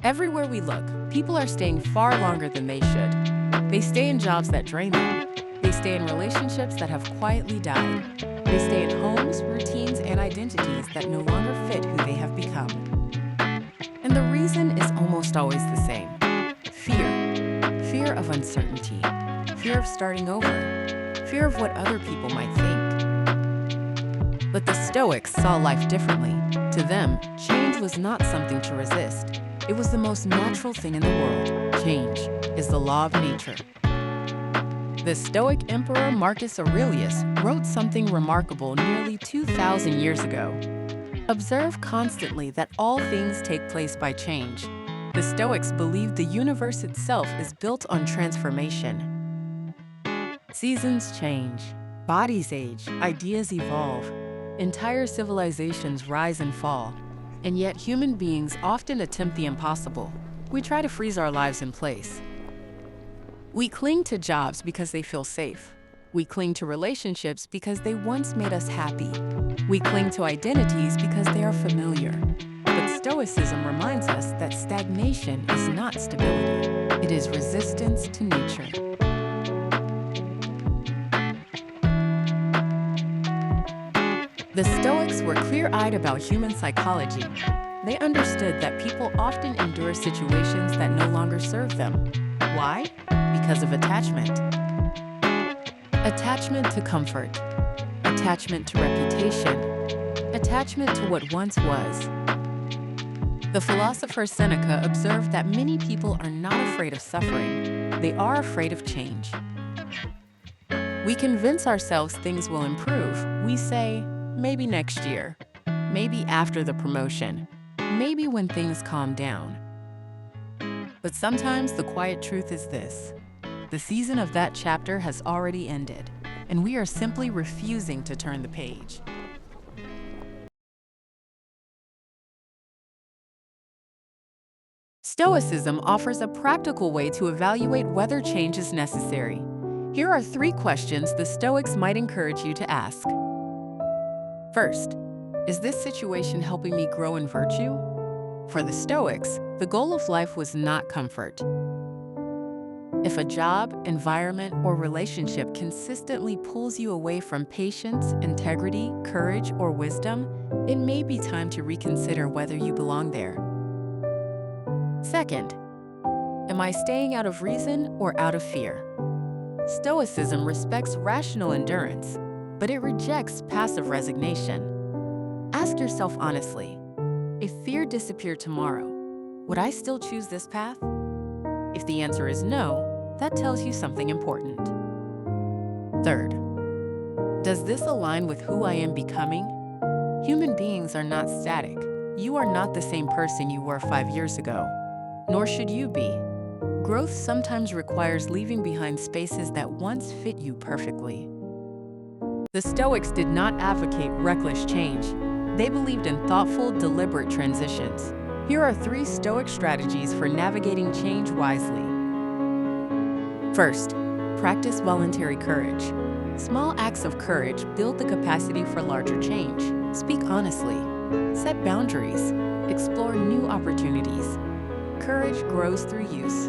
Everywhere we look, people are staying far longer than they should. They stay in jobs that drain them. They stay in relationships that have quietly died. They stay in homes, routines, and identities that no longer fit who they have become. And the reason is almost always the same. Fear. Fear of uncertainty. Fear of starting over. Fear of what other people might think. But the Stoics saw life differently. To them, change was not something to resist. It was the most natural thing in the world. Change is the law of nature. The Stoic emperor Marcus Aurelius wrote something remarkable nearly 2,000 years ago. Observe constantly that all things take place by change. The Stoics believed the universe itself is built on transformation. Seasons change, bodies age, ideas evolve, entire civilizations rise and fall, and yet human beings often attempt the impossible. We try to freeze our lives in place. We cling to jobs because they feel safe. We cling to relationships because they once made us happy. We cling to identities because they are familiar. But Stoicism reminds us that stagnation is not stability. It is resistance to nature. The Stoics were clear-eyed about human psychology. They understood that people often endure situations that no longer serve them. Why? Because of attachment. Attachment to comfort. Attachment to reputation. Attachment to what once was. The philosopher Seneca observed that many people are not afraid of suffering. They are afraid of change. We convince ourselves things will improve. We say, maybe next year, maybe after the promotion, maybe when things calm down. But sometimes the quiet truth is this: the season of that chapter has already ended, and we are simply refusing to turn the page. Stoicism offers a practical way to evaluate whether change is necessary. Here are 3 questions the Stoics might encourage you to ask. First, is this situation helping me grow in virtue? For the Stoics, the goal of life was not comfort. If a job, environment, or relationship consistently pulls you away from patience, integrity, courage, or wisdom, it may be time to reconsider whether you belong there. Second, am I staying out of reason or out of fear? Stoicism respects rational endurance, but it rejects passive resignation. Ask yourself honestly, if fear disappeared tomorrow, would I still choose this path? If the answer is no, that tells you something important. Third, does this align with who I am becoming? Human beings are not static. You are not the same person you were 5 years ago, nor should you be. Growth sometimes requires leaving behind spaces that once fit you perfectly. The Stoics did not advocate reckless change. They believed in thoughtful, deliberate transitions. Here are 3 Stoic strategies for navigating change wisely. First, practice voluntary courage. Small acts of courage build the capacity for larger change. Speak honestly. Set boundaries. Explore new opportunities. Courage grows through use.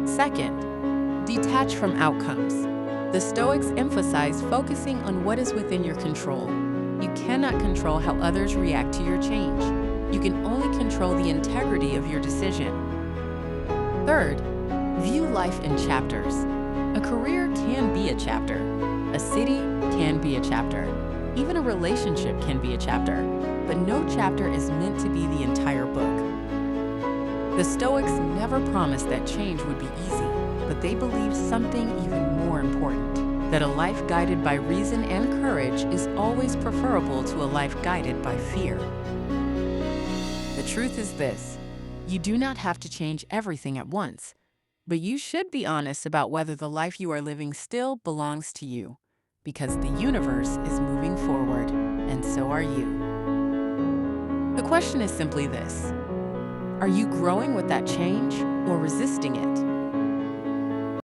Second, detach from outcomes. The Stoics emphasize focusing on what is within your control. You cannot control how others react to your change. You can only control the integrity of your decision. Third, view life in chapters. A career can be a chapter. A city can be a chapter. Even a relationship can be a chapter. But no chapter is meant to be the entire book. The Stoics never promised that change would be easy, but they believed something even more important, that a life guided by reason and courage is always preferable to a life guided by fear. The truth is this: you do not have to change everything at once, but you should be honest about whether the life you are living still belongs to you, because the universe is moving forward, and so are you. The question is simply this: are you growing with that change or resisting it?